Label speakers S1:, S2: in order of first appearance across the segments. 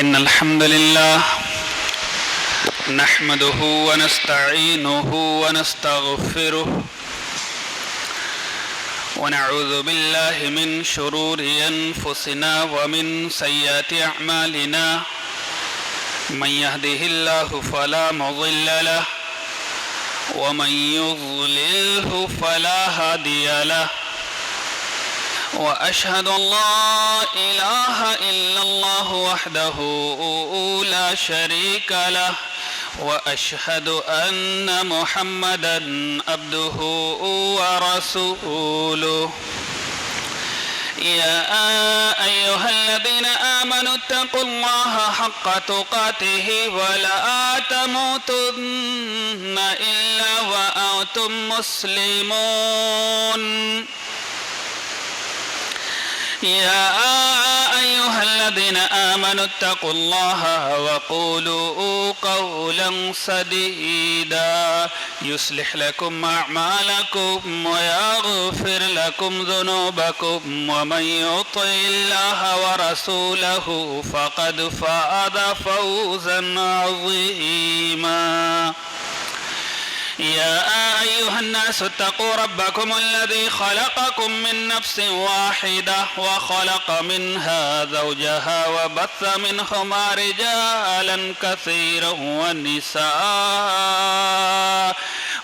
S1: إن الحمد لله نحمده ونستعينه ونستغفره ونعوذ بالله من شرور أنفسنا ومن سيئات أعمالنا من يهده الله فلا مضل له ومن يضلله فلا هادي له وأشهد أن لا إله إلا الله وحده لا شريك له وأشهد أن محمدا عبده ورسوله يا أيها الذين آمنوا اتقوا الله حق تقاته ولا تموتن إلا وأنتم مسلمون يا أيها الذين آمنوا اتقوا الله وقولوا قولا سديدا يصلح لكم أعمالكم ويغفر لكم ذنوبكم ومن يطع الله ورسوله فقد فاز فوزا عظيما يا أيها الناس اتقوا ربكم الذي خلقكم من نفس واحدة وخلق منها زوجها وبث منهما رجالا كثيرا ونساء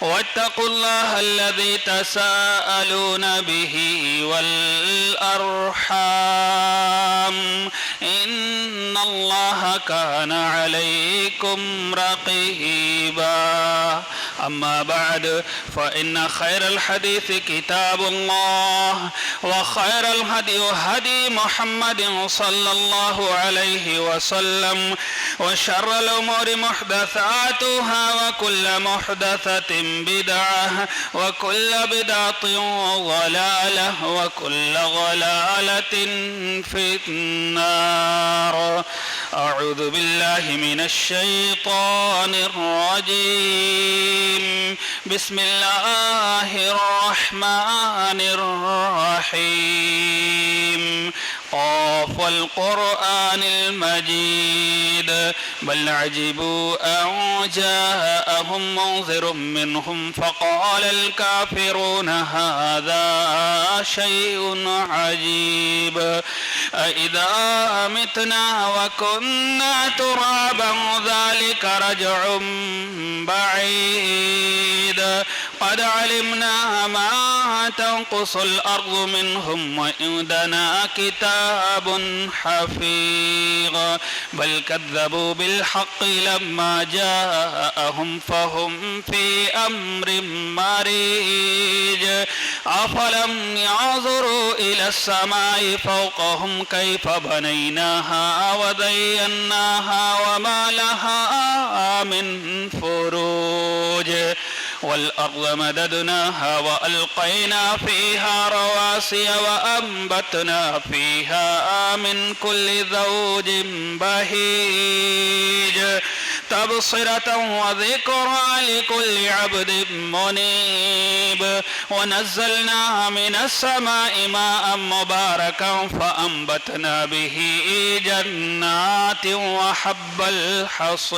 S1: واتقوا الله الذي تساءلون به والأرحام إن الله كان عليكم رقيبا أما بعد فإن خير الحديث كتاب الله وخير الهدي هدي محمد صلى الله عليه وسلم وشر الأمور محدثاتها وكل محدثة بدعة وكل بدعة ضلالة وكل ضلالة في النار أعوذ بالله من الشيطان الرجيم بسم الله الرحمن الرحيم قاف والقرآن المجيد بل عجبوا أن جاءهم منذر منهم فقال الكافرون هذا شيء عجيب أإذا متنا وكنا ترابا ذلك رجع بعيد قد علمنا ما تنقص الأرض منهم وعندنا كتاب حفيظ بل كذبوا بالحق لما جاءهم فهم في أمر مريج أفلم ينظروا إلى السماء فوقهم كيف بنيناها وزيناها وما لها من فروج والأرض مددناها وألقينا فيها رواسي وأنبتنا فيها من كل زوج بهيج تبصرة وذكرى لكل عبد منيب ونزلنا من السماء ماء مباركا فأنبتنا به جنات وحب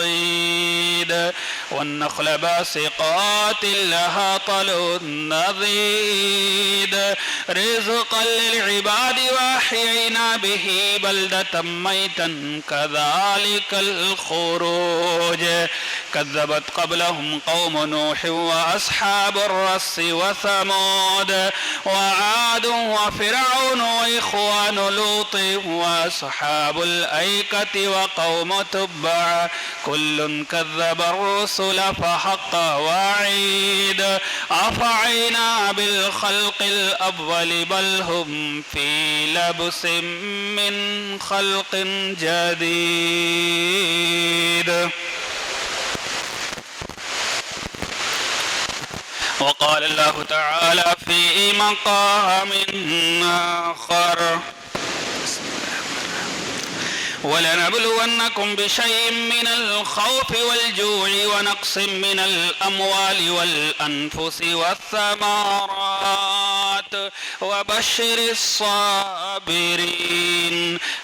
S1: الحصيد والنخل باسقات لها طلع نضيد رزقا للعباد وأحيينا به بلدة ميتا كذلك الخروج كذبت قبلهم قوم نوح وأصحاب الرس وثمود وعاد وفرعون وإخوان لوط وأصحاب الأيكة وقوم تبع كل كذب الرسل فحق وعيد أفعينا بالخلق الأول بل هم في لبس من خلق جديد وقال الله تعالى في مقام آخر ولنبلونكم بشيء من الخوف والجوع ونقص من الأموال والأنفس والثمرات وبشر الصابرين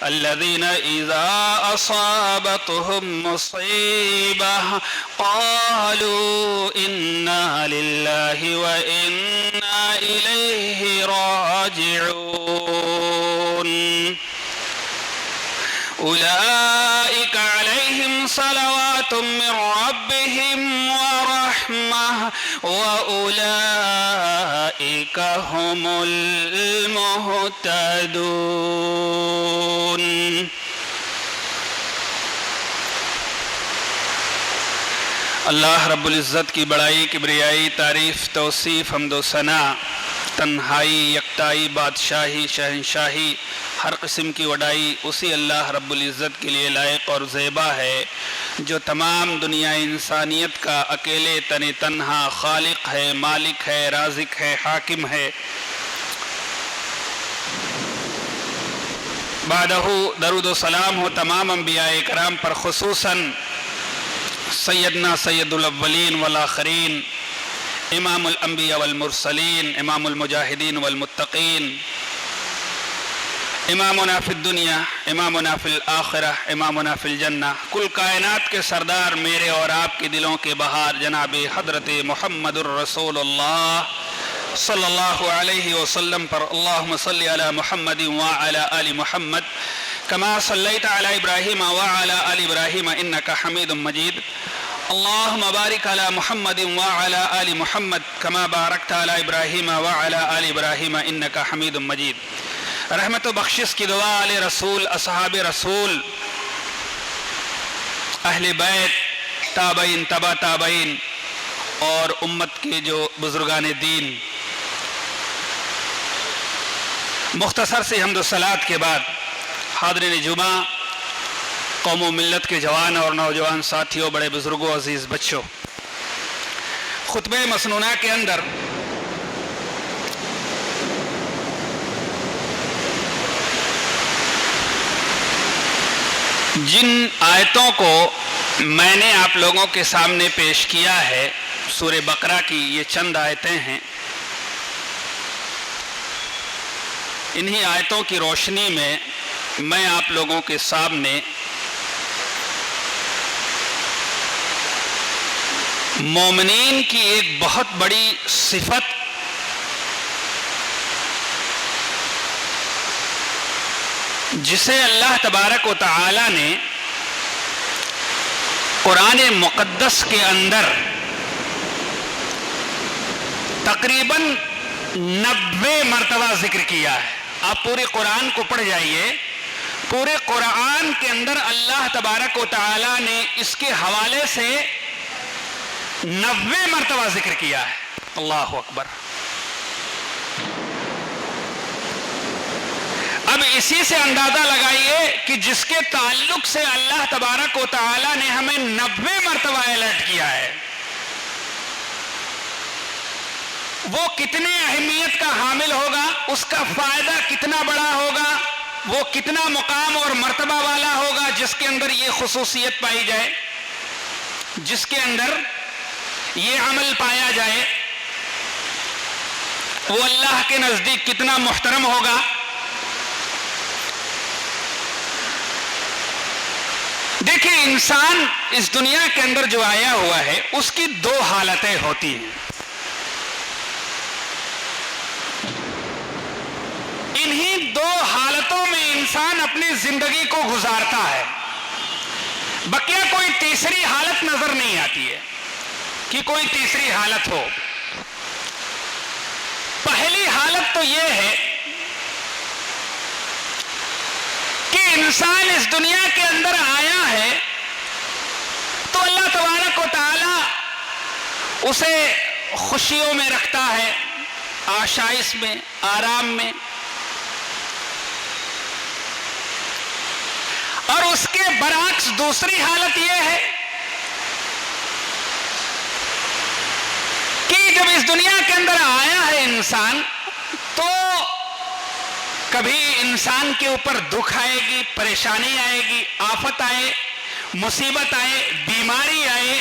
S1: الذين إذا أصابتهم مصيبة قالوا إنا لله وإنا إليه راجعون أولئك عليهم صلوات من ربهم ورحمة وأولئك هم المهتدون. اللہ رب العزت کی بڑائی، کبریائی، تعریف، توصیف، حمد و ثنا، تنہائی، یکتائی، بادشاہی، شہنشاہی، ہر قسم کی وڈائی اسی اللہ رب العزت کے لیے لائق اور زیبا ہے جو تمام دنیا انسانیت کا اکیلے تنہا خالق ہے، مالک ہے، رازق ہے، حاکم ہے. بعدہ درود و سلام ہو تمام انبیاء کرام پر، خصوصاً سیدنا سید الاولین والآخرین، امام الانبیاء والمرسلین، امام المجاہدین والمتقین، امامنا فی الدنیا، امامنا فی الآخرہ، امامنا فی الجنہ، کل کائنات کے سردار میرے اور آپ کے دلوں کے بہار جناب حضرت محمد الرسول اللہ صلی اللہ علیہ وسلم پر. اللہم صلی علی محمد وعلی آل محمد کما صلیت علی ابراہیم وعلی آل ابراہیم انکا حمید مجید. اللہم بارک علی محمد وعلی آل محمد کما بارکت علی ابراہیم وعلی آل ابراہیم انکا حمید مجید. رحمت و بخشش کی دعا علی رسول، اصحاب رسول، اہل بیت، تابعین، تبع تابعین اور امت کے جو بزرگان دین. مختصر سی حمد و صلات کے بعد حاضرین جمعہ، قوم و ملت کے جوان اور نوجوان ساتھیوں، بڑے بزرگوں، عزیز بچوں، خطبہ مسنونہ کے اندر جن آیتوں کو میں نے آپ لوگوں کے سامنے پیش کیا ہے، سورہ بقرہ کی یہ چند آیتیں ہیں. انہی آیتوں کی روشنی میں میں آپ لوگوں کے سامنے مومنین کی ایک بہت بڑی صفت جسے اللہ تبارک و تعالی نے قرآن مقدس کے اندر تقریباً 90 مرتبہ ذکر کیا ہے. آپ پورے قرآن کو پڑھ جائیے، پورے قرآن کے اندر اللہ تبارک و تعالی نے اس کے حوالے سے 90 مرتبہ ذکر کیا ہے. اللہ اکبر. اب اسی سے اندازہ لگائیے کہ جس کے تعلق سے اللہ تبارک و تعالی نے ہمیں 90 مرتبہ الرٹ کیا ہے، وہ کتنے اہمیت کا حامل ہوگا، اس کا فائدہ کتنا بڑا ہوگا، وہ کتنا مقام اور مرتبہ والا ہوگا جس کے اندر یہ خصوصیت پائی جائے، جس کے اندر یہ عمل پایا جائے، وہ اللہ کے نزدیک کتنا محترم ہوگا. دیکھیں، انسان اس دنیا کے اندر جو آیا ہوا ہے اس کی 2 حالتیں ہوتی ہیں. انہی 2 حالتوں میں انسان اپنی زندگی کو گزارتا ہے. بقیہ کوئی تیسری حالت نظر نہیں آتی ہے کہ کوئی تیسری حالت ہو. پہلی حالت تو یہ ہے کہ انسان اس دنیا کے اندر آیا ہے تو اللہ تبارک و تعالی اسے خوشیوں میں رکھتا ہے، آشائش میں، آرام میں، اور اس کے برعکس دوسری حالت یہ ہے کہ جب اس دنیا کے اندر آیا ہے انسان تو کبھی انسان کے اوپر دکھ آئے گی، پریشانی آئے گی، آفت آئے، مصیبت آئے، بیماری آئے،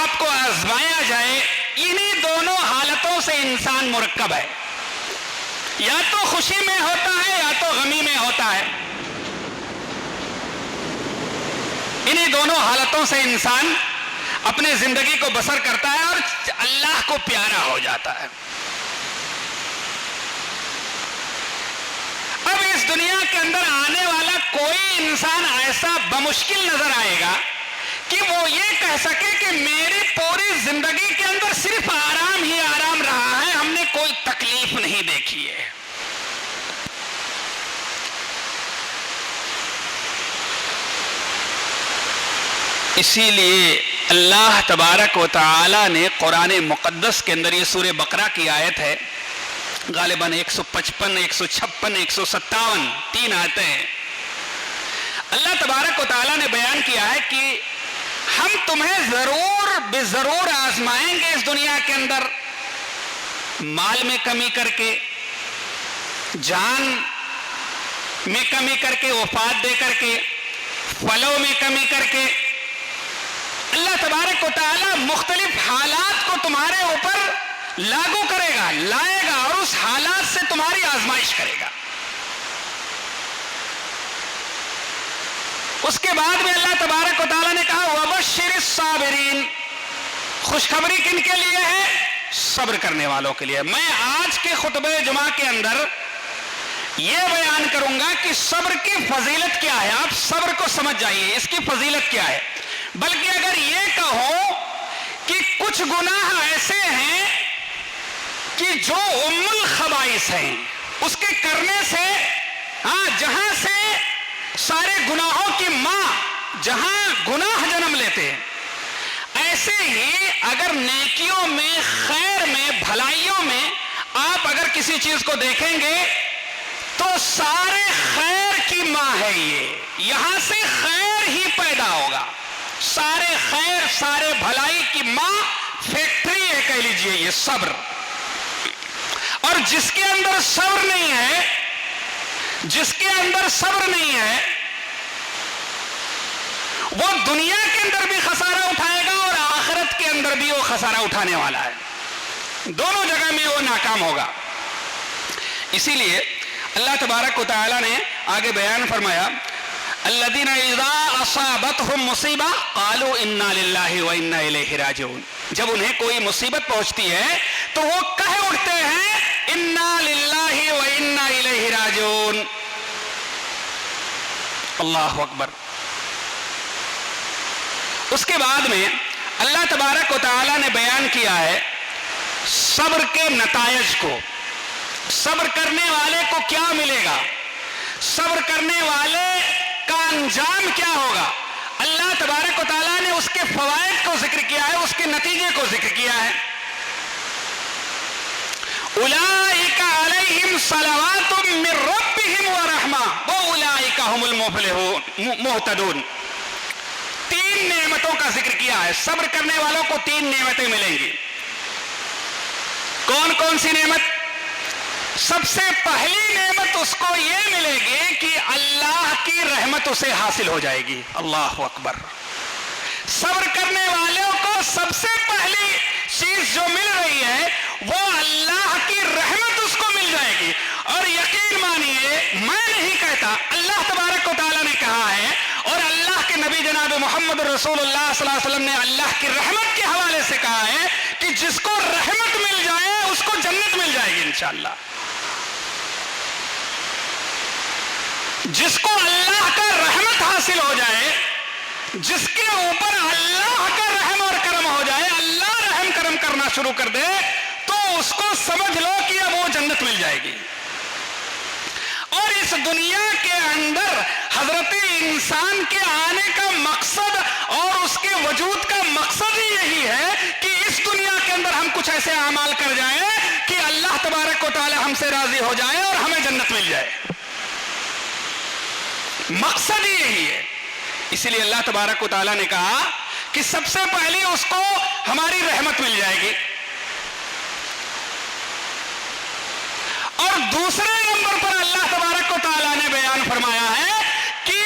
S1: آپ کو آزمایا جائے. انہی دونوں حالتوں سے انسان مرکب ہے. یا تو خوشی میں ہوتا ہے یا تو غمی میں ہوتا ہے. انہی دونوں حالتوں سے انسان اپنے زندگی کو بسر کرتا ہے اور اللہ کو پیارا ہو جاتا ہے. اب اس دنیا کے اندر آنے والا کوئی انسان ایسا بمشکل نظر آئے گا کہ وہ یہ کہہ سکے کہ میری پوری زندگی کے اندر صرف آرام ہی آرام رہا ہے, ہم نے کوئی تکلیف نہیں دیکھی ہے. اسی لیے اللہ تبارک و تعالی نے قرآن مقدس کے اندر, یہ سورہ بقرہ کی آیت ہے, غالباً 155, 156, 157 تین آیتیں ہیں. اللہ تبارک و تعالی نے بیان کیا ہے کہ ہم تمہیں ضرور بے ضرور آزمائیں گے اس دنیا کے اندر, مال میں کمی کر کے, جان میں کمی کر کے, وفات دے کر کے, پھلوں میں کمی کر کے. اللہ تبارک و تعالی مختلف حالات کو تمہارے اوپر لاگو کرے گا, لائے گا, اور اس حالات سے تمہاری آزمائش کرے گا. اس کے بعد میں اللہ تبارک و تعالی نے کہا وَبَشِّرِ الصَّابِرِينَ, خوشخبری کن کے لیے ہے؟ صبر کرنے والوں کے لیے. میں آج کے خطبہ جمعہ کے اندر یہ بیان کروں گا کہ صبر کی فضیلت کیا ہے. آپ صبر کو سمجھ جائیے, اس کی فضیلت کیا ہے. بلکہ اگر یہ کہو کہ کچھ گناہ ایسے ہیں کہ جو ام الخبائث ہیں, اس کے کرنے سے جہاں سے سارے گناہوں کی ماں, جہاں گناہ جنم لیتے ہیں, ایسے ہی اگر نیکیوں میں, خیر میں, بھلائیوں میں آپ اگر کسی چیز کو دیکھیں گے تو سارے خیر کی ماں ہے یہ, یہاں سے خیر ہی پیدا ہوگا. سارے خیر, سارے بھلائی کی ماں فیکٹری ہے کہہ لیجئے یہ صبر. اور جس کے اندر صبر نہیں ہے, جس کے اندر صبر نہیں ہے, وہ دنیا کے اندر بھی خسارہ اٹھائے گا اور آخرت کے اندر بھی وہ خسارہ اٹھانے والا ہے. دونوں جگہ میں وہ ناکام ہوگا. اسی لیے اللہ تبارک و تعالی نے آگے بیان فرمایا الذین اذا اصابتهم مصیبہ قالوا انا للہ و انا الیہ راجعون. جب انہیں کوئی مصیبت پہنچتی ہے تو وہ کہہ اٹھتے ہیں انا للہ و انا الیہ راجعون. اللہ اکبر. اس کے بعد میں اللہ تبارک و تعالی نے بیان کیا ہے صبر کے نتائج کو, صبر کرنے والے کو کیا ملے گا, صبر کرنے والے کا انجام کیا ہوگا. اللہ تبارک و تعالیٰ نے اس کے فوائد کو ذکر کیا ہے, اس کے نتیجے کو ذکر کیا ہے. اولئک علیہم صلوات من ربہم ورحمہ واولئک هم المفلحون. تین نعمتوں کا ذکر کیا ہے. صبر کرنے والوں کو تین نعمتیں ملیں گی. کون کون سی نعمت؟ سب سے پہلی نعمت اس کو یہ ملے گی کہ اللہ کی رحمت اسے حاصل ہو جائے گی. اللہ اکبر. صبر کرنے والوں کو سب سے پہلی چیز جو مل رہی ہے وہ اللہ کی رحمت اس کو مل جائے گی. اور یقین مانیے, میں نہیں کہتا, اللہ تبارک و تعالیٰ نے کہا ہے اور اللہ کے نبی جناب محمد رسول اللہ صلی اللہ علیہ وسلم نے اللہ کی رحمت کے حوالے سے کہا ہے کہ جس کو رحمت مل جائے اس کو جنت مل جائے گی انشاءاللہ. جس کو اللہ کا رحمت حاصل ہو جائے, جس کے اوپر اللہ کا رحم اور کرم ہو جائے, اللہ رحم کرم کرنا شروع کر دے, تو اس کو سمجھ لو کہ اب وہ جنت مل جائے گی. اور اس دنیا کے اندر حضرت انسان کے آنے کا مقصد اور اس کے وجود کا مقصد ہی یہی ہے کہ اس دنیا کے اندر ہم کچھ ایسے اعمال کر جائیں کہ اللہ تبارک و تعالی ہم سے راضی ہو جائے اور ہمیں جنت مل جائے. مقصد ہی یہی ہے. اسی لیے اللہ تبارک و تعالیٰ نے کہا کہ سب سے پہلے اس کو ہماری رحمت مل جائے گی, اور دوسرے نمبر پر اللہ تبارک و تعالیٰ نے بیان فرمایا ہے کہ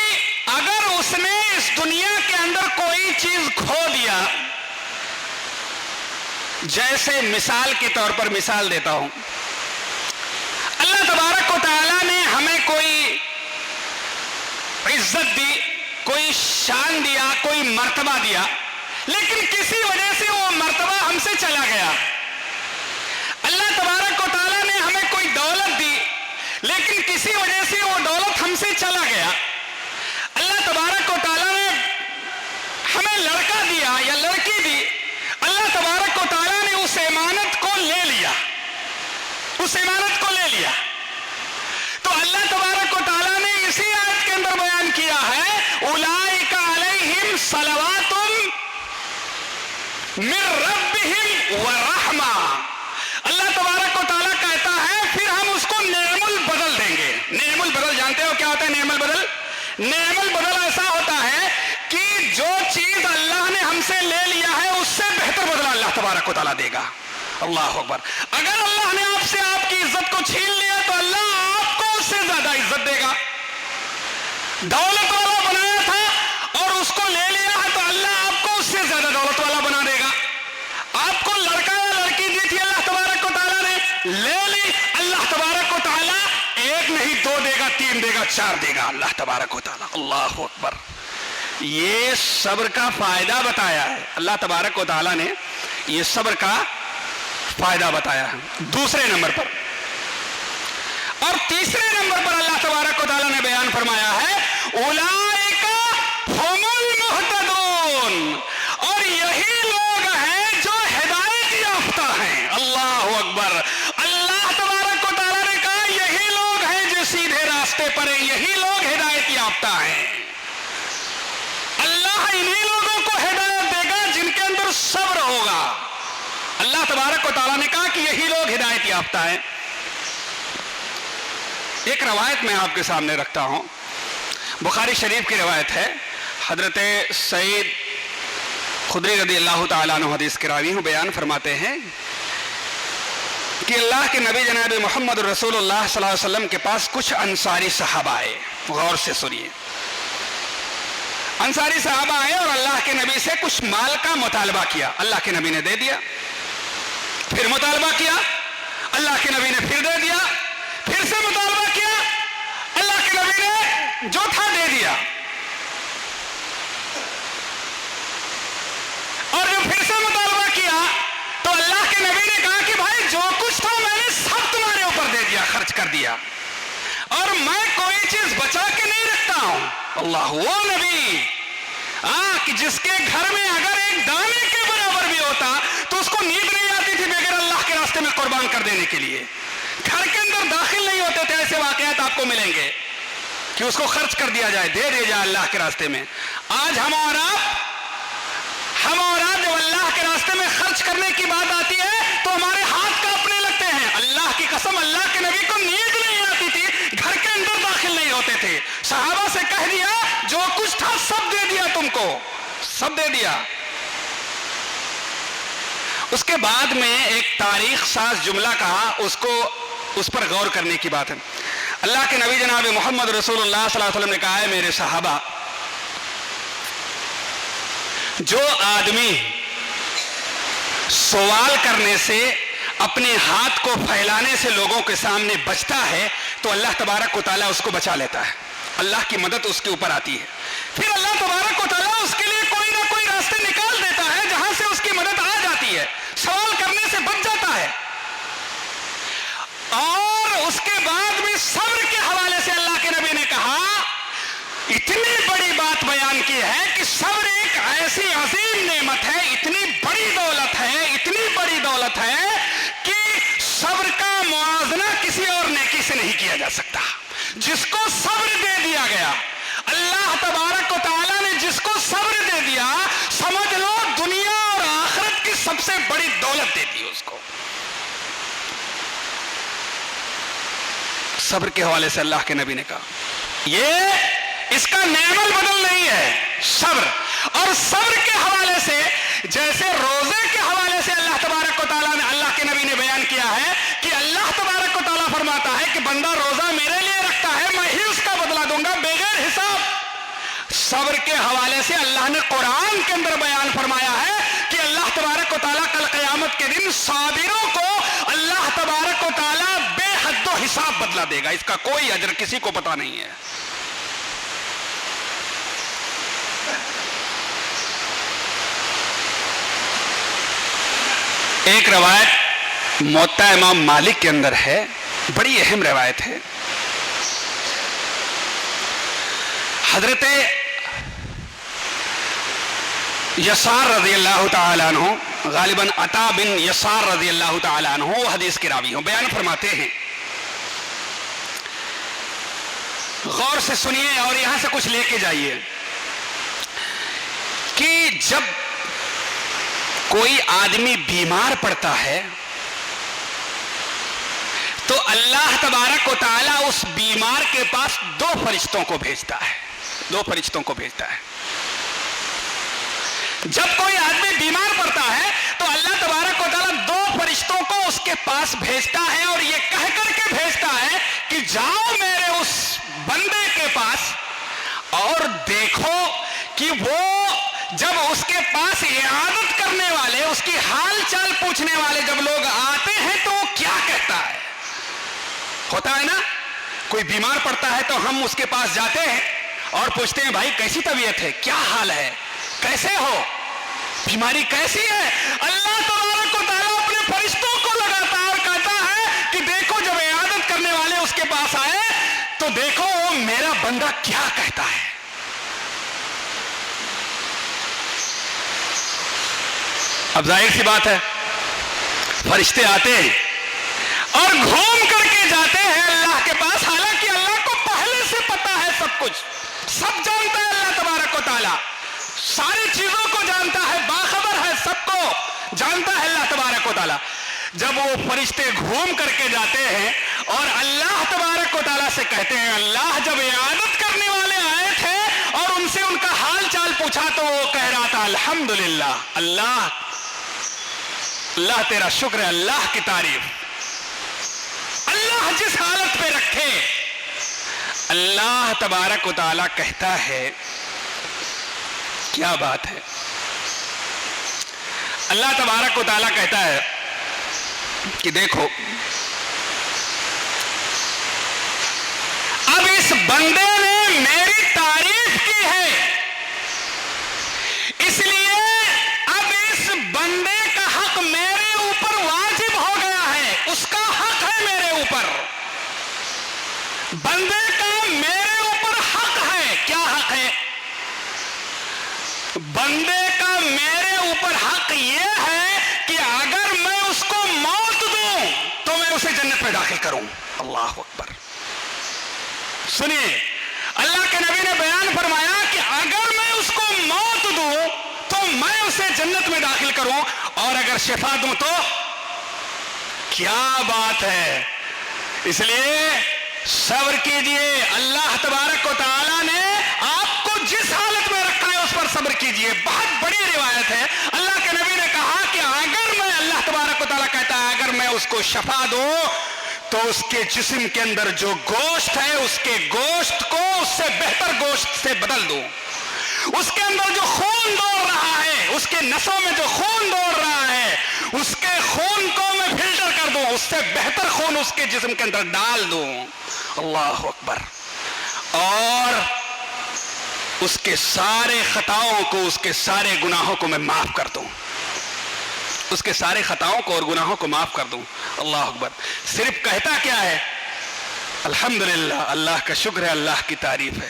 S1: اگر اس نے اس دنیا کے اندر کوئی چیز کھو دیا, جیسے مثال کے طور پر مثال دیتا ہوں, اللہ تبارک و تعالیٰ نے ہمیں کوئی عزت دی, کوئی شان دیا، کوئی مرتبہ دیا، لیکن کسی وجہ سے وہ مرتبہ ہم سے چلا گیا۔ اللہ تبارک و تعالیٰ نے ہمیں کوئی دولت دی، لیکن کسی وجہ سے وہ دولت ہم سے چلا گیا۔ اللہ تبارک و تعالیٰ نے ہمیں لڑکا دیا یا لڑکی دی، اللہ تبارک و تعالیٰ نے اس امانت کو لے لیا، اس امانت کو لے لیا۔ تو اللہ تبارک و تعالیٰ نے اسی آیت کے اندر بیان کیا ہے اولئک علیہم صلوات من ربہم ورحمہ۔ اللہ تبارک و تعالیٰ کہتا ہے پھر ہم اس کو نعم البدل دیں گے۔ نعم البدل جانتے ہو کیا ہوتا ہے؟ نعم البدل، نعم البدل ایسا ہوتا ہے کہ جو چیز اللہ نے ہم سے لے لیا ہے اس سے بہتر بدلہ اللہ تبارک و تعالیٰ دے گا۔ اللہ اکبر۔ اگر اللہ نے آپ سے آپ کی عزت کو چھین لیا تو اللہ آپ کو اس سے زیادہ عزت دے گا۔ دولت والا بنایا تھا اور اس کو لے لیا ہے تو اللہ آپ کو اس سے زیادہ دولت والا بنا دے گا۔ آپ کو لڑکا یا لڑکی دی تھی اللہ تبارک و تعالیٰ نے، لے لی، اللہ تبارک و تعالیٰ ایک نہیں دو دے گا، تین دے گا، چار دے گا اللہ تبارک و تعالیٰ۔ اللہ اکبر۔ یہ صبر کا فائدہ بتایا ہے اللہ تبارک و تعالیٰ نے، یہ صبر کا فائدہ بتایا ہے۔ دوسرے نمبر پر اور تیسرے نمبر پر اللہ تبارک و تعالیٰ نے بیان فرمایا ہے اولئک ھم المہتدون، اور یہی لوگ ہیں جو ہدایت یافتہ ہیں۔ اللہ اکبر۔ اللہ تبارک و تعالیٰ نے کہا یہی لوگ ہیں جو سیدھے راستے پر ہیں، یہی لوگ ہدایت یافتہ ہیں۔ اللہ انہی لوگوں کو ہدایت دے گا جن کے اندر صبر ہوگا۔ اللہ تبارک و تعالیٰ نے کہا کہ یہی لوگ ہدایت یافتہ ہیں۔ ایک روایت میں آپ کے سامنے رکھتا ہوں، بخاری شریف کی روایت ہے، حضرت سعید خدری رضی اللہ تعالیٰ عنہ حدیث کے راوی ہوں، بیان فرماتے ہیں کہ اللہ کے نبی جناب محمد رسول اللہ صلی اللہ علیہ وسلم کے پاس کچھ انصاری صحابہ آئے۔ غور سے سنیے، انصاری صحابہ آئے اور اللہ کے نبی سے کچھ مال کا مطالبہ کیا، اللہ کے نبی نے دے دیا، پھر مطالبہ کیا، اللہ کے نبی نے پھر دے دیا، پھر سے مطالبہ کیا، اللہ کے نبی نے جو تھا دے دیا، اور جو پھر سے مطالبہ کیا تو اللہ کے نبی نے کہا کہ بھائی جو کچھ تھا میں نے سب تمہارے اوپر دے دیا، خرچ کر دیا، اور میں کوئی چیز بچا کے نہیں رکھتا ہوں۔ اللہ، وہ نبی کہ جس کے گھر میں اگر ایک دانے کے برابر بھی ہوتا تو اس کو نیند نہیں آتی تھی بغیر اللہ کے راستے میں قربان کر دینے کے لیے، گھر کے اندر داخل نہیں ہوتے تھے۔ ایسے واقعات آپ کو ملیں گے کہ اس کو خرچ کر دیا جائے، دے دیا جائے اللہ کے راستے میں۔ آج ہم اور آپ جب اللہ کے راستے میں خرچ کرنے کی بات آتی ہے تو ہمارے ہاتھ کانپنے لگتے ہیں۔ اللہ کی قسم، اللہ کے نبی کو نیند نہیں آتی تھی، گھر کے اندر داخل نہیں ہوتے تھے۔ صحابہ سے کہہ دیا جو کچھ تھا سب دے دیا، تم کو سب دے دیا۔ اس کے بعد میں ایک تاریخ ساز جملہ کہا، اس پر غور کرنے کی بات ہے۔ اللہ کے نبی جناب محمد رسول اللہ صلی اللہ علیہ وسلم نے کہا ہے میرے صحابہ، جو آدمی سوال کرنے سے، اپنے ہاتھ کو پھیلانے سے لوگوں کے سامنے بچتا ہے تو اللہ تبارک و تعالیٰ اس کو بچا لیتا ہے، اللہ کی مدد اس کے اوپر آتی ہے۔ پھر اللہ تبارک و تعالیٰ اس کے لیے کوئی نہ کوئی راستے نکال دیتا ہے جہاں سے اس کی مدد آ جاتی ہے، سوال کرنے سے بچ جاتا ہے۔ اور اس کے بعد بھی صبر کے حوالے سے اللہ کے نبی نے کہا، اتنی بڑی بات بیان کی ہے کہ صبر ایک ایسی عظیم نعمت ہے، اتنی بڑی دولت ہے، اتنی بڑی دولت ہے کہ صبر کا موازنہ کسی اور نیکی سے نہیں کیا جا سکتا۔ جس کو صبر دے دیا گیا، اللہ تبارک و تعالیٰ نے جس کو صبر دے دیا، سمجھ لو دنیا اور آخرت کی سب سے بڑی دولت دے دی اس کو۔ صبر کے حوالے سے اللہ کے نبی نے کہا یہ اس کا نعم البدل نہیں ہے، صبر۔ اور صبر کے حوالے سے جیسے روزے کے حوالے سے اللہ تبارک و تعالیٰ نے، اللہ کے نبی نے بیان کیا ہے کہ اللہ تبارک و تعالیٰ فرماتا ہے کہ بندہ روزہ میرے لیے رکھتا ہے، میں ہی اس کا بدلہ دوں گا بغیر حساب۔ صبر کے حوالے سے اللہ نے قرآن کے اندر بیان فرمایا ہے کہ اللہ تبارک و تعالیٰ کل قیامت کے دن صابروں کو اللہ تبارک و تعالیٰ بے حد و حساب بدلہ دے گا، اس کا کوئی اجر کسی کو پتا نہیں ہے۔ ایک روایت موطا امام مالک کے اندر ہے، بڑی اہم روایت ہے. حضرت یسار رضی اللہ تعالیٰ عنہ، غالباً عطا بن یسار رضی اللہ تعالیٰ عنہ وہ حدیث کے راوی ہوں، بیان فرماتے ہیں. غور سے سنیے اور یہاں سے کچھ لے کے جائیے کہ جب کوئی آدمی بیمار پڑتا ہے تو اللہ تبارک و تعالیٰ اس بیمار کے پاس دو فرشتوں کو بھیجتا ہے. جب کوئی آدمی بیمار پڑتا ہے تو اللہ تبارک و تعالیٰ دو فرشتوں کو اس کے پاس بھیجتا ہے اور یہ کہہ کر کے بھیجتا ہے کہ جاؤ میرے اس بندے کے پاس اور دیکھو کہ وہ جب اس کے پاس عیادت کرنے والے، اس کی حال چال پوچھنے والے جب لوگ آتے ہیں تو وہ کیا کہتا ہے. ہوتا ہے نا، کوئی بیمار پڑتا ہے تو ہم اس کے پاس جاتے ہیں اور پوچھتے ہیں بھائی کیسی طبیعت ہے، کیا حال ہے، کیسے ہو، بیماری کیسی ہے. اللہ تبارک و تعالیٰ اپنے فرشتوں کو لگاتا ہے اور کہتا ہے کہ دیکھو جب عیادت کرنے والے اس کے پاس آئے تو دیکھو وہ میرا بندہ کیا کہتا ہے. اب ظاہر سی بات ہے فرشتے آتے ہیں اور گھوم کر کے جاتے ہیں اللہ کے پاس، حالانکہ اللہ کو پہلے سے پتا ہے سب کچھ، سب جانتا ہے اللہ تبارک و تعالیٰ، ساری چیزوں کو جانتا ہے، باخبر ہے، سب کو جانتا ہے اللہ تبارک و تعالیٰ. جب وہ فرشتے گھوم کر کے جاتے ہیں اور اللہ تبارک و تعالیٰ سے کہتے ہیں اللہ جب عیادت کرنے والے آئے تھے اور ان سے ان کا حال چال پوچھا تو وہ کہہ رہا تھا الحمدللہ، اللہ تیرا شکر ہے، اللہ کی تعریف، اللہ جس حالت پہ رکھے. اللہ تبارک و تعالیٰ کہتا ہے کیا بات ہے، اللہ تبارک و تعالیٰ کہتا ہے کہ دیکھو اب اس بندے نے میری تعریف کی ہے، اس لیے اب اس بندے کا حق میرے اوپر واجب ہو گیا ہے، اس کا حق ہے میرے اوپر، بندے کا میرے اوپر حق ہے. کیا حق ہے بندے کا میرے اوپر؟ حق یہ ہے کہ اگر میں اس کو موت دوں تو میں اسے جنت میں داخل کروں. اللہ اکبر. سنیے اللہ کے نبی نے بیان فرمایا کہ اگر میں اس کو موت دوں تو میں اسے جنت میں داخل کروں اور اگر شفا دوں تو کیا بات ہے. اس لیے صبر کیجئے، اللہ تبارک و تعالیٰ نے آپ کو جس حالت میں رکھا ہے اس پر صبر کیجئے. بہت بڑی روایت ہے، اللہ کے نبی نے کہا کہ اگر میں، اللہ تبارک و تعالیٰ کہتا ہے اگر میں اس کو شفا دوں تو اس کے جسم کے اندر جو گوشت ہے اس کے گوشت کو اس سے بہتر گوشت سے بدل دوں، اس کے اندر جو خون دوڑ رہا ہے، اس کے نسوں میں جو خون دوڑ رہا ہے اس کے خون کو میں فلٹر کر دوں، اس سے بہتر خون اس کے جسم کے اندر ڈال دوں. اللہ اکبر. اور اس کے سارے خطاؤں کو، اس کے سارے گناہوں کو میں معاف کر دوں، اس کے سارے خطاؤں کو اور گناہوں کو معاف کر دوں. اللہ اکبر. صرف کہتا کیا ہے؟ الحمدللہ، اللہ کا شکر ہے، اللہ کی تعریف ہے.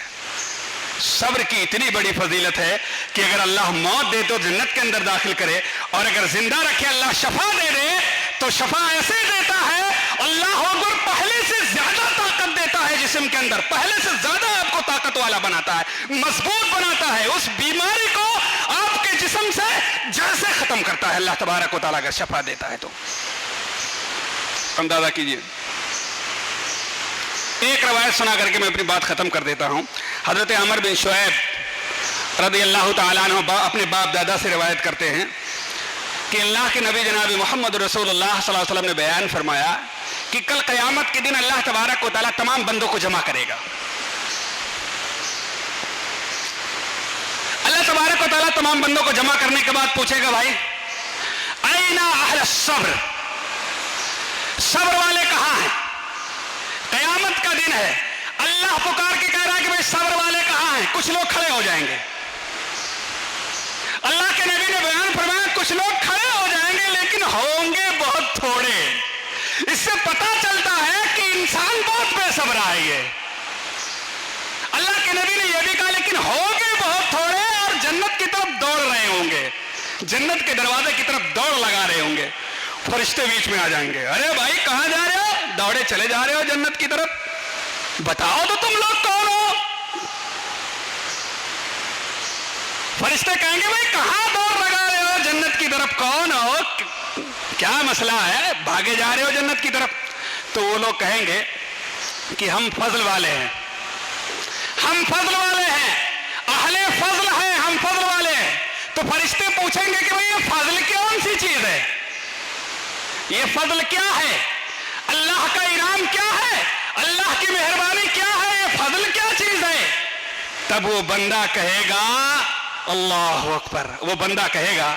S1: صبر کی اتنی بڑی فضیلت ہے کہ اگر اللہ موت دے تو جنت کے اندر داخل کرے، اور اگر زندہ رکھے اللہ شفا دے دے تو شفا ایسے دیتا ہے اللہ اکبر، پہلے سے زیادہ طاقت دیتا ہے جسم کے اندر، پہلے سے زیادہ آپ کو طاقت والا بناتا ہے، مضبوط بناتا ہے، اس بیماری کو آپ کے جسم سے جیسے ختم کرتا ہے اللہ تبارک و تعالیٰ اگر شفا دیتا ہے تو. اندازہ کیجئے. ایک روایت سنا کر کے میں اپنی بات ختم کر دیتا ہوں. حضرت عمر بن شعیب رضی اللہ تعالیٰ عنہ اپنے باپ دادا سے روایت کرتے ہیں کہ اللہ کے نبی جناب محمد رسول اللہ صلی اللہ علیہ وسلم نے بیان فرمایا کہ کل قیامت کے دن اللہ تبارک و تعالیٰ تمام بندوں کو جمع کرے گا. اللہ تبارک و تعالیٰ تمام بندوں کو جمع کرنے کے بعد پوچھے گا بھائی این اہل الصبر، صبر والے کہاں ہیں؟ قیامت کا دن ہے، اللہ پکار کے کہہ رہا ہے کہ بھائی صبر والے کہاں ہیں؟ کچھ لوگ کھڑے ہو جائیں گے. اللہ کے نبی نے بیان فرمایا کچھ لوگ کھڑے ہو جائیں گے لیکن ہوں گے بہت تھوڑے. اس سے پتا چلتا ہے کہ انسان بہت بے صبر ہے. یہ اللہ کے نبی نے یہ بھی کہا لیکن ہوں گے بہت تھوڑے اور جنت کی طرف دوڑ رہے ہوں گے, جنت کے دروازے کی طرف دوڑ لگا رہے ہوں گے. فرشتے بیچ میں آ جائیں گے, ارے بھائی کہاں جا رہے ہو؟ دوڑے چلے جا رہے ہو جنت کی طرف, بتاؤ تو تم لوگ کون ہو؟ فرشتے کہیں گے بھائی کہاں دوڑ لگا رہے ہو جنت کی طرف, کون ہو, کیا مسئلہ ہے, بھاگے جا رہے ہو جنت کی طرف؟ تو وہ لوگ کہیں گے کہ ہم فضل والے ہیں, ہم فضل والے ہیں, اہل فضل ہیں, ہم فضل والے ہیں. تو فرشتے پوچھیں گے کہ بھئی یہ فضل کون سی چیز ہے, یہ فضل کیا ہے, اللہ کا انعام کیا ہے, اللہ کی مہربانی کیا ہے, یہ فضل کیا چیز ہے؟ تب وہ بندہ کہے گا اللہ اکبر, وہ بندہ کہے گا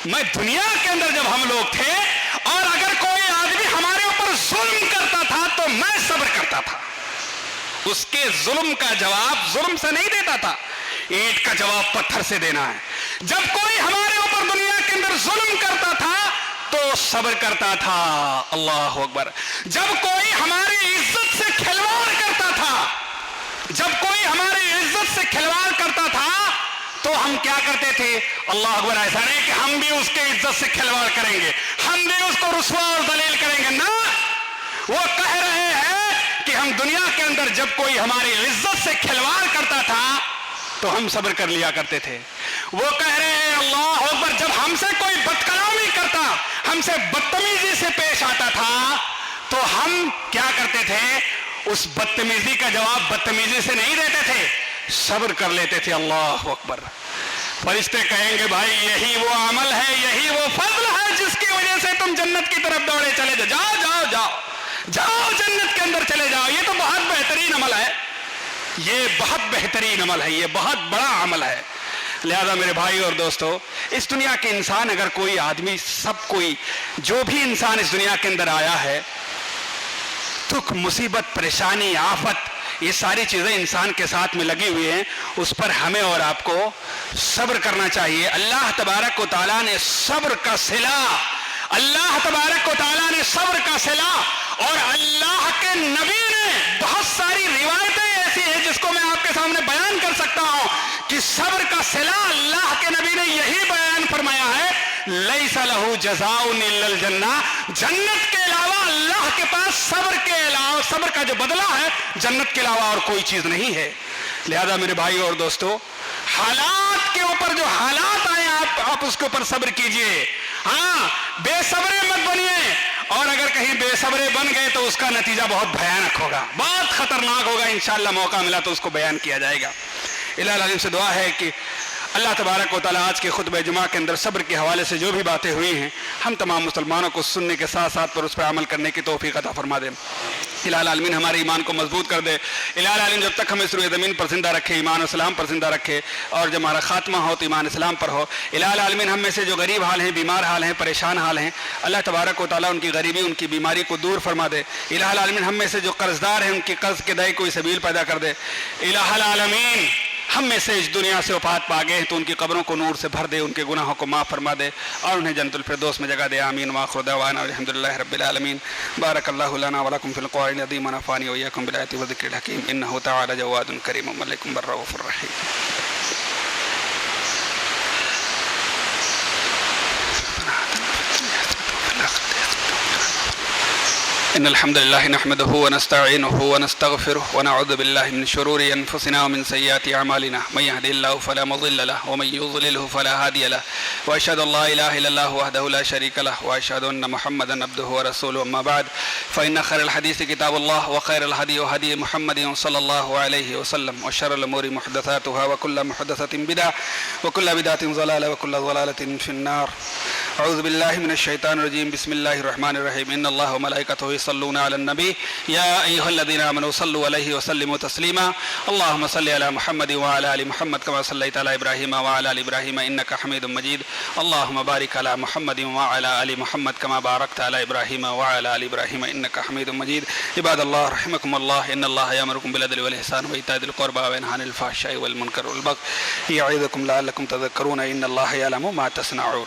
S1: میں دنیا کے اندر جب ہم لوگ تھے اور اگر کوئی آدمی ہمارے اوپر ظلم کرتا تھا تو میں صبر کرتا تھا. اس کے ظلم کا جواب ظلم سے نہیں دیتا تھا, اینٹ کا جواب پتھر سے دینا ہے. جب کوئی ہمارے اوپر دنیا کے اندر ظلم کرتا تھا تو صبر کرتا تھا. اللہ اکبر. جب کوئی ہماری عزت سے کھلواڑ کرتا تھا, جب کوئی ہماری عزت سے کھلواڑ کرتا تھا تو ہم کیا کرتے تھے؟ اللہ اکبر. ایسا نہیں کہ ہم بھی اس کے عزت سے کھلواڑ کریں گے, ہم بھی اس کو رسوا اور ذلیل کریں گے, نہ. وہ کہہ رہے ہیں کہ ہم دنیا کے اندر جب کوئی ہماری عزت سے کھلواڑ کرتا تھا تو ہم صبر کر لیا کرتے تھے. وہ کہہ رہے ہیں اللہ اکبر جب ہم سے کوئی بد کلامی کرتا, ہم سے بدتمیزی سے پیش آتا تھا تو ہم کیا کرتے تھے؟ اس بدتمیزی کا جواب بدتمیزی سے نہیں دیتے تھے, صبر کر لیتے تھے. اللہ اکبر. فرشتے کہیں گے بھائی یہی وہ عمل ہے, یہی وہ فضل ہے جس کی وجہ سے تم جنت کی طرف دوڑے چلے جاؤ. جاؤ جاؤ جاؤ جاؤ جنت کے اندر چلے جاؤ. یہ تو بہت بہترین عمل ہے, یہ بہت بہترین عمل ہے, یہ بہت بڑا عمل ہے. لہذا میرے بھائی اور دوستو, اس دنیا کے انسان اگر کوئی آدمی, سب کوئی جو بھی انسان اس دنیا کے اندر آیا ہے, دکھ مصیبت پریشانی آفت یہ ساری چیزیں انسان کے ساتھ میں لگی ہوئی ہیں, اس پر ہمیں اور آپ کو صبر کرنا چاہیے. اللہ تبارک و تعالیٰ نے صبر کا صلہ, اللہ تبارک و تعالیٰ نے صبر کا صلہ, اور اللہ کے نبی نے بہت ساری روایتیں ایسی ہیں جس کو میں آپ کے سامنے بیان کر سکتا ہوں کہ صبر کا صلہ اللہ کے نبی نے یہی بیان فرمایا ہے لیس لہ جزاء الا الجنہ, جنت کے علاوہ اللہ کے پاس صبر کے علاوہ, صبر کا جو بدلہ ہے جنت کے علاوہ اور کوئی چیز نہیں ہے. لہذا میرے بھائی اور دوستو, حالات کے اوپر جو حالات آئے آپ اس کے اوپر صبر کیجئے. ہاں, بے صبرے مت بنیے, اور اگر کہیں بے صبرے بن گئے تو اس کا نتیجہ بہت بھیانک ہوگا, بہت خطرناک ہوگا. انشاءاللہ موقع ملا تو اس کو بیان کیا جائے گا. الہ العظیم سے دعا ہے کہ اللہ تبارک و تعالیٰ آج کے خطبہ جمعہ کے اندر صبر کے حوالے سے جو بھی باتیں ہوئی ہیں ہم تمام مسلمانوں کو سننے کے ساتھ ساتھ پر اس پر عمل کرنے کی توفیق عطا فرما دے. الہ العالمین ہمارے ایمان کو مضبوط کر دے. الہ العالمین جب تک ہمیں اس روئے زمین پر زندہ رکھے, ایمان و اسلام پر زندہ رکھے, اور جب ہمارا خاتمہ ہو تو ایمان اسلام پر ہو. الہ العالمین ہم میں سے جو غریب حال ہیں, بیمار حال ہیں, پریشان حال ہیں, اللہ تبارک و تعالیٰ ان کی غریبی, ان کی بیماری کو دور فرما دے. الہ العالمین ہم میں سے جو قرض دار ہیں ان کی قرض کے دائیں کوئی سبیل پیدا کر دے. الہ العالمین ہم میں سے اس دنیا سے وفات پا گئے تو ان کی قبروں کو نور سے بھر دے, ان کے گناہوں کو معاف فرما دے, اور انہیں جنت الفردوس میں جگہ دے. آمین. وآخر دعوانا الحمدللہ رب العالمین. بارک اللہ لنا ولکم فی القرآن العظیم ونفعنی وإیاکم بالآیات والذکر الحکیم. انہ تعالی جواد کریم ملک بالرؤوف الرحیم. إن الحمد لله نحمده ونستعينه ونستغفره ونعوذ بالله من شرور أنفسنا ومن سيئات أعمالنا من يهده الله فلا مضل له ومن يضلله فلا هادي له وأشهد أن لا إله إلا الله وحده لا شريك له وأشهد أن محمدا عبده ورسوله. أما بعد فإن خير الحديث كتاب الله وخير الهدي هدي محمد صلى الله عليه وسلم وشر الأمور محدثاتها وكل محدثة بدعة وكل بدعة ضلالة وكل ضلالة في النار. أعوذ بالله من الشيطان الرجيم. بسم الله الرحمن الرحيم. إن الله وملائكته يصلون على النبي يا أيها الذين آمنوا صلوا عليه وسلموا تسليما. اللهم صل على محمد وعلى آل محمد كما صليت على إبراهيم وعلى آل إبراهيم إنك حميد مجيد. اللهم بارك على محمد وعلى آل محمد كما باركت على إبراهيم وعلى آل إبراهيم إنك حميد مجيد. عباد الله رحمكم الله. إن الله يأمركم بالعدل والإحسان وإيتاء ذي القربى وينهى عن الفحشاء والمنكر والبغي يعظكم لعلكم تذكرون. إن الله يعلم ما تصنعون.